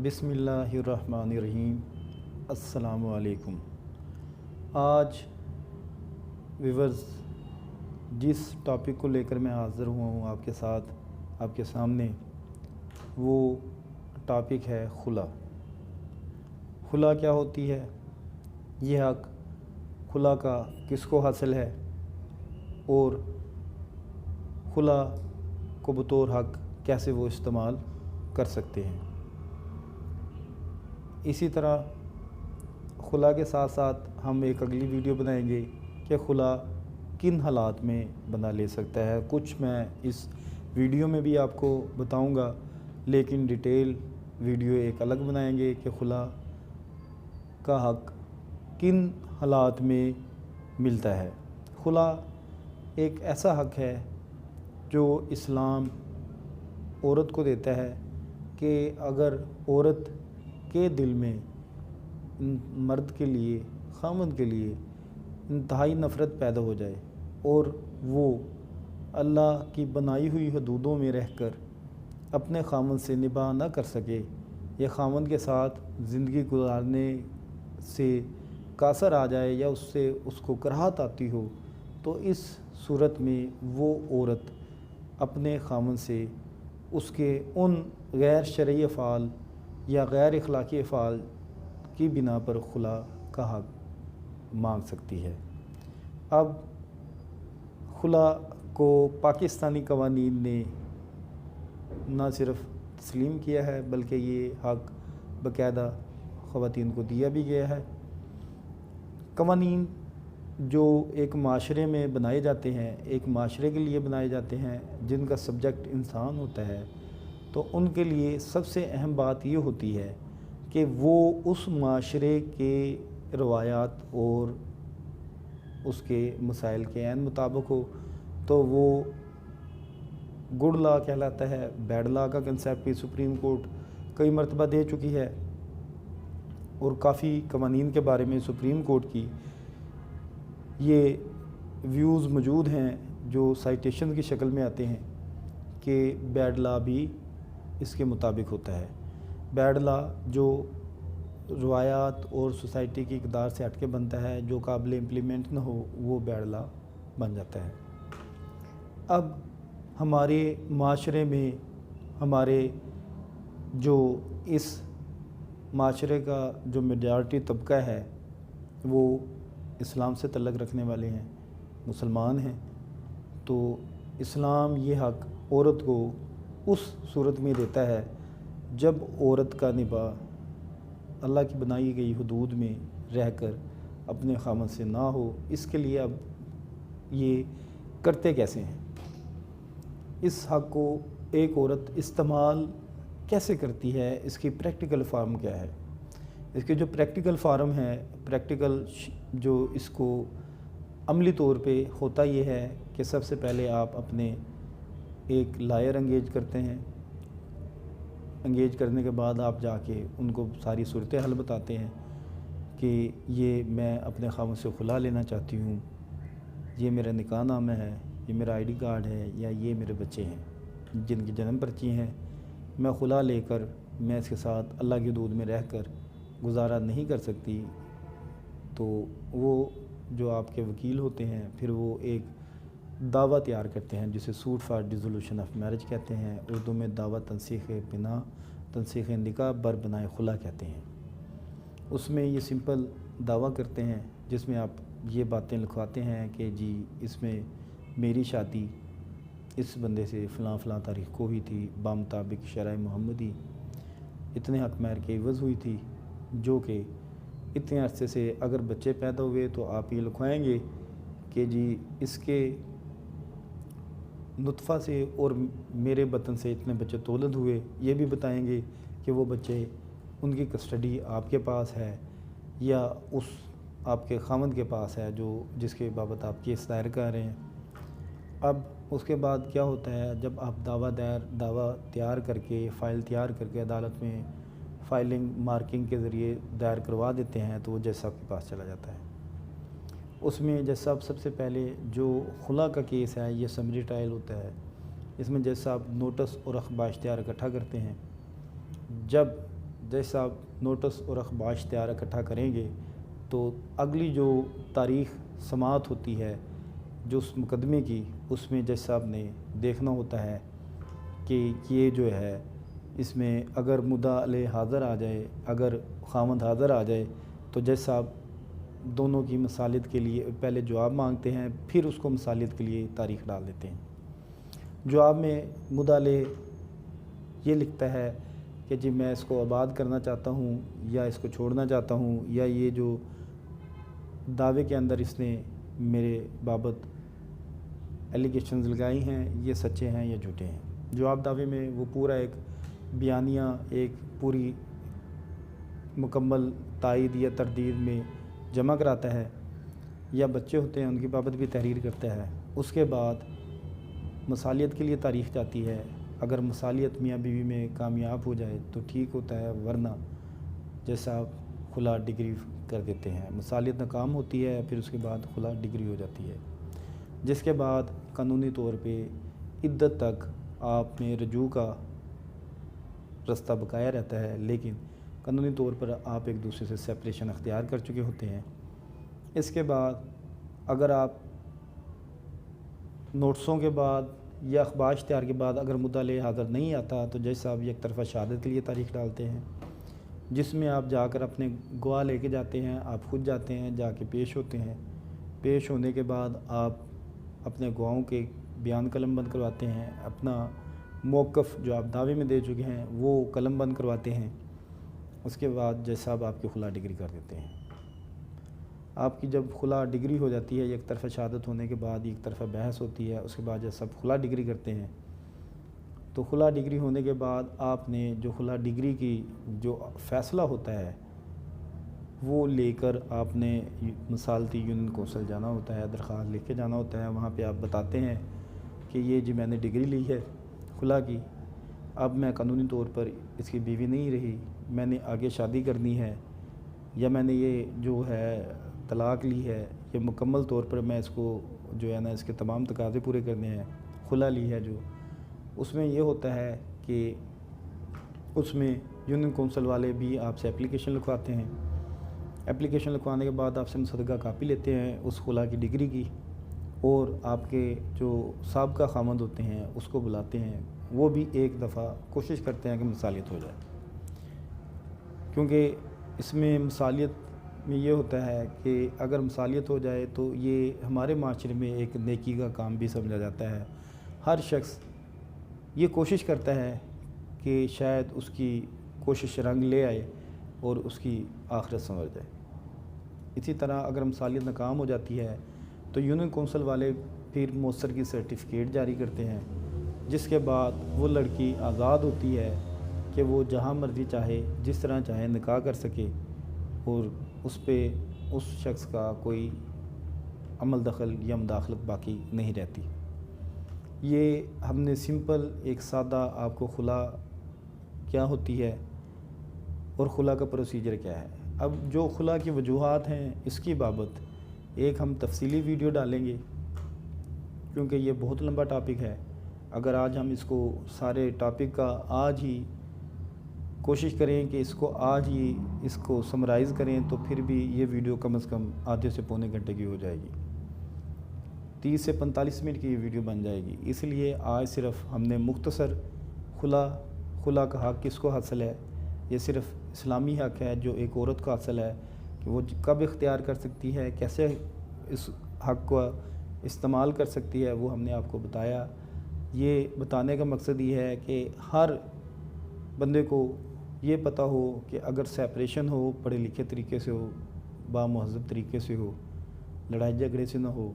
بسم اللہ الرحمن الرحیم۔ السلام علیکم۔ آج ویورز جس ٹاپک کو لے کر میں حاضر ہوا ہوں آپ کے ساتھ، آپ کے سامنے، وہ ٹاپک ہے خلا۔ خلا کیا ہوتی ہے؟ یہ حق خلا کا کس کو حاصل ہے اور خلا کو بطور حق کیسے وہ استعمال کر سکتے ہیں۔ اسی طرح خلا کے ساتھ ساتھ ہم ایک اگلی ویڈیو بنائیں گے کہ خلا کن حالات میں بندہ لے سکتا ہے۔ کچھ میں اس ویڈیو میں بھی آپ کو بتاؤں گا، لیکن ڈیٹیل ویڈیو ایک الگ بنائیں گے کہ خلا کا حق کن حالات میں ملتا ہے۔ خلا ایک ایسا حق ہے جو اسلام عورت کو دیتا ہے کہ اگر عورت کے دل میں مرد کے لیے، خاوند کے لیے انتہائی نفرت پیدا ہو جائے اور وہ اللہ کی بنائی ہوئی حدودوں میں رہ کر اپنے خاوند سے نباہ نہ کر سکے یا خاوند کے ساتھ زندگی گزارنے سے قاصر آ جائے یا اس کو کراہت آتی ہو، تو اس صورت میں وہ عورت اپنے خاوند سے اس کے ان غیر شرعی افعال یا غیر اخلاقی افعال کی بنا پر خلا کا حق مانگ سکتی ہے۔ اب خلا کو پاکستانی قوانین نے نہ صرف تسلیم کیا ہے بلکہ یہ حق باقاعدہ خواتین کو دیا بھی گیا ہے۔ قوانین جو ایک معاشرے میں بنائے جاتے ہیں، ایک معاشرے کے لیے بنائے جاتے ہیں جن کا سبجیکٹ انسان ہوتا ہے، تو ان کے لیے سب سے اہم بات یہ ہوتی ہے کہ وہ اس معاشرے کے روایات اور اس کے مسائل کے عین مطابق ہو۔ تو وہ گڈ لا کہلاتا ہے۔ بیڈ لا کا کنسیپٹ بھی سپریم کورٹ کئی مرتبہ دے چکی ہے اور کافی قوانین کے بارے میں سپریم کورٹ کی یہ ویوز موجود ہیں جو سائٹیشن کی شکل میں آتے ہیں کہ بیڈ لا بھی اس کے مطابق ہوتا ہے۔ بیڈ لا جو روایات اور سوسائٹی کی اقدار سے ہٹ کے بنتا ہے، جو قابل امپلیمنٹ نہ ہو، وہ بیڈ لا بن جاتا ہے۔ اب ہمارے معاشرے میں ہمارے جو اس معاشرے کا جو میجارٹی طبقہ ہے وہ اسلام سے تعلق رکھنے والے ہیں، مسلمان ہیں، تو اسلام یہ حق عورت کو اس صورت میں دیتا ہے جب عورت کا نباہ اللہ کی بنائی گئی حدود میں رہ کر اپنے خاوند سے نہ ہو۔ اس کے لیے اب یہ کرتے کیسے ہیں؟ اس حق کو ایک عورت استعمال کیسے کرتی ہے؟ اس کی پریکٹیکل فارم کیا ہے؟ اس کے جو پریکٹیکل فارم ہے، پریکٹیکل جو اس کو عملی طور پہ ہوتا یہ ہے کہ سب سے پہلے آپ اپنے ایک لائر انگیج کرتے ہیں۔ انگیج کرنے کے بعد آپ جا کے ان کو ساری صورتحال بتاتے ہیں کہ یہ میں اپنے خاوند سے خلا لینا چاہتی ہوں، یہ میرا نکاح نامہ ہے، یہ میرا آئی ڈی کارڈ ہے، یا یہ میرے بچے ہیں جن کی جنم پرچی ہیں، میں خلا لے کر میں اس کے ساتھ اللہ کی حدود میں رہ کر گزارا نہیں کر سکتی۔ تو وہ جو آپ کے وکیل ہوتے ہیں پھر وہ ایک دعویٰ تیار کرتے ہیں جسے suit for dissolution of marriage کہتے ہیں، اردو میں دعویٰ تنسیخ بنا، تنسیخ نکاح بر بنائے خلا کہتے ہیں۔ اس میں یہ سمپل دعویٰ کرتے ہیں جس میں آپ یہ باتیں لکھواتے ہیں کہ جی اس میں میری شادی اس بندے سے فلاں فلاں تاریخ کو ہوئی تھی، بمطابق شرع محمدی اتنے حق مہر کے عوض ہوئی تھی، جو کہ اتنے عرصے سے اگر بچے پیدا ہوئے تو آپ یہ لکھوائیں گے کہ جی اس کے نطفہ سے اور میرے بطن سے اتنے بچے تولد ہوئے۔ یہ بھی بتائیں گے کہ وہ بچے ان کی کسٹڈی آپ کے پاس ہے یا اس آپ کے خاوند کے پاس ہے جس کے بابت آپ کیس دائر کر رہے ہیں۔ اب اس کے بعد کیا ہوتا ہے، جب آپ دعویٰ تیار کر کے، فائل تیار کر کے عدالت میں فائلنگ مارکنگ کے ذریعے دائر کروا دیتے ہیں تو وہ جج صاحب کے پاس چلا جاتا ہے۔ اس میں جج صاحب سب سے پہلے جو خلا کا کیس ہے یہ سمری ٹرائل ہوتا ہے، اس میں جج صاحب نوٹس اور اخبار اشتہار اکٹھا کرتے ہیں۔ جب جیسا آپ نوٹس اور اخبار اشتہار اکٹھا کریں گے تو اگلی جو تاریخ سماعت ہوتی ہے جو اس مقدمے کی، اس میں جج صاحب نے دیکھنا ہوتا ہے کہ یہ جو ہے اس میں اگر مدعا علیہ حاضر آ جائے، اگر خامند حاضر آ جائے تو جج صاحب دونوں کی مصالحت کے لیے پہلے جواب مانگتے ہیں، پھر اس کو مصالحت کے لیے تاریخ ڈال دیتے ہیں۔ جواب میں مدعا علیہ یہ لکھتا ہے کہ جی میں اس کو آباد کرنا چاہتا ہوں یا اس کو چھوڑنا چاہتا ہوں، یا یہ جو دعوے کے اندر اس نے میرے بابت ایلیگیشنز لگائی ہیں یہ سچے ہیں یا جھوٹے ہیں۔ جواب دعوے میں وہ پورا ایک بیانیہ، ایک پوری مکمل تائید یا تردید میں جمع کراتا ہے، یا بچے ہوتے ہیں ان کی بابت بھی تحریر کرتا ہے۔ اس کے بعد مصالحت کے لیے تاریخ جاتی ہے، اگر مصالحت میاں بیوی میں کامیاب ہو جائے تو ٹھیک ہوتا ہے، ورنہ جیسا آپ خلا ڈگری کر دیتے ہیں۔ مصالحت ناکام ہوتی ہے پھر اس کے بعد خلا ڈگری ہو جاتی ہے، جس کے بعد قانونی طور پہ عدت تک آپ میں رجوع کا رستہ بقایا رہتا ہے، لیکن قانونی طور پر آپ ایک دوسرے سے سیپریشن اختیار کر چکے ہوتے ہیں۔ اس کے بعد اگر آپ نوٹسوں کے بعد یا اخبار اشتہار کے بعد اگر مدعا علیہ حاضر نہیں آتا تو جج صاحب یک طرفہ شہادت کے لیے تاریخ ڈالتے ہیں، جس میں آپ جا کر اپنے گواہ لے کے جاتے ہیں، آپ خود جاتے ہیں، جا کے پیش ہوتے ہیں۔ پیش ہونے کے بعد آپ اپنے گواہوں کے بیان قلم بند کرواتے ہیں، اپنا موقف جو آپ دعوے میں دے چکے ہیں وہ قلم بند کرواتے ہیں۔ اس کے بعد جج صاحب آپ کی خلا ڈگری کر دیتے ہیں۔ آپ کی جب خلا ڈگری ہو جاتی ہے، ایک طرفہ شہادت ہونے کے بعد ایک طرفہ بحث ہوتی ہے، اس کے بعد جب سب خلا ڈگری کرتے ہیں تو خلا ڈگری ہونے کے بعد آپ نے جو خلا ڈگری کی جو فیصلہ ہوتا ہے وہ لے کر آپ نے مصالحتی یونین کونسل جانا ہوتا ہے، درخواست لے کے جانا ہوتا ہے۔ وہاں پہ آپ بتاتے ہیں کہ یہ جی میں نے ڈگری لی ہے خلا کی، اب میں قانونی طور پر اس کی بیوی نہیں رہی، میں نے آگے شادی کرنی ہے، یا میں نے یہ جو ہے طلاق لی ہے، یہ مکمل طور پر میں اس کو جو ہے نا اس کے تمام تقاضے پورے کرنے ہیں۔ خلا لی ہے جو اس میں یہ ہوتا ہے کہ اس میں یونین کونسل والے بھی آپ سے اپلیکیشن لکھواتے ہیں۔ اپلیکیشن لکھوانے کے بعد آپ سے مصدقہ کاپی لیتے ہیں اس خلا کی ڈگری کی، اور آپ کے جو سابقہ خامند ہوتے ہیں اس کو بلاتے ہیں، وہ بھی ایک دفعہ کوشش کرتے ہیں کہ مصالحت ہو جائے، کیونکہ اس میں مصالحت میں یہ ہوتا ہے کہ اگر مصالحت ہو جائے تو یہ ہمارے معاشرے میں ایک نیکی کا کام بھی سمجھا جاتا ہے۔ ہر شخص یہ کوشش کرتا ہے کہ شاید اس کی کوشش رنگ لے آئے اور اس کی آخرت سنور جائے۔ اسی طرح اگر مصالحت ناکام ہو جاتی ہے تو یونین کونسل والے پھر مؤثر کی سرٹیفکیٹ جاری کرتے ہیں، جس کے بعد وہ لڑکی آزاد ہوتی ہے کہ وہ جہاں مرضی چاہے جس طرح چاہے نکاح کر سکے، اور اس پہ اس شخص کا کوئی عمل دخل یا مداخلت باقی نہیں رہتی۔ یہ ہم نے سمپل ایک سادہ آپ کو خلا کیا ہوتی ہے اور خلا کا پروسیجر کیا ہے۔ اب جو خلا کی وجوہات ہیں اس کی بابت ایک ہم تفصیلی ویڈیو ڈالیں گے، کیونکہ یہ بہت لمبا ٹاپک ہے۔ اگر آج ہم اس کو سارے ٹاپک کا آج ہی کوشش کریں کہ اس کو آج ہی اس کو سمرائز کریں تو پھر بھی یہ ویڈیو کم از کم آدھے سے پونے گھنٹے کی ہو جائے گی، 30 سے 45 منٹ کی یہ ویڈیو بن جائے گی۔ اس لیے آج صرف ہم نے مختصر خلا کا حق کس کو حاصل ہے، یہ صرف اسلامی حق ہے جو ایک عورت کو حاصل ہے کہ وہ کب اختیار کر سکتی ہے، کیسے اس حق کو استعمال کر سکتی ہے، وہ ہم نے آپ کو بتایا۔ یہ بتانے کا مقصد یہ ہے کہ ہر بندے کو یہ پتہ ہو کہ اگر سیپریشن ہو، پڑھے لکھے طریقے سے ہو، با مہذب طریقے سے ہو، لڑائی جھگڑے سے نہ ہو،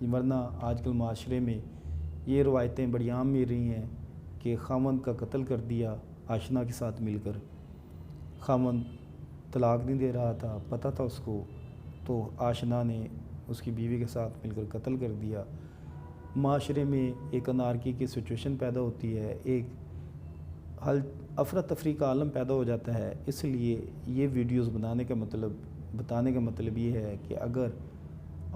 ورنہ آج کل معاشرے میں یہ روایتیں بڑی عام مل رہی ہیں کہ خاوند کا قتل کر دیا آشنا کے ساتھ مل کر، خاوند طلاق نہیں دے رہا تھا، پتہ تھا اس کو، تو آشنا نے اس کی بیوی کے ساتھ مل کر قتل کر دیا۔ معاشرے میں ایک انارکی کی سچویشن پیدا ہوتی ہے، ایک افراتفری کا عالم پیدا ہو جاتا ہے۔ اس لیے یہ ویڈیوز بتانے کا مطلب یہ ہے کہ اگر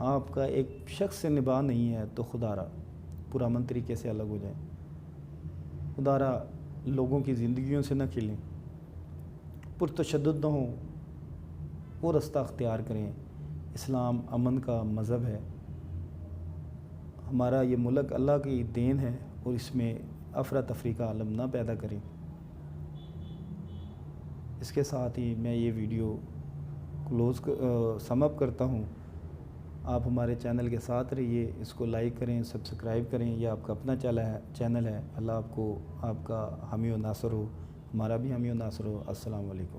آپ کا ایک شخص سے نباہ نہیں ہے تو خدا را پرامن طریقے سے الگ ہو جائیں، خدا را لوگوں کی زندگیوں سے نہ کھلیں، پرتشدد نہ ہو، وہ راستہ اختیار کریں۔ اسلام امن کا مذہب ہے۔ ہمارا یہ ملک اللہ کی دین ہے اور اس میں افراتفری کا عالم نہ پیدا کریں۔ اس کے ساتھ ہی میں یہ ویڈیو سم اپ کرتا ہوں۔ آپ ہمارے چینل کے ساتھ رہیے، اس کو لائک کریں، سبسکرائب کریں۔ یہ آپ کا اپنا چینل ہے۔ اللہ آپ کو آپ کا حامی و ناصر ہو، ہمارا بھی حامی و ناصر ہو۔ السلام علیکم۔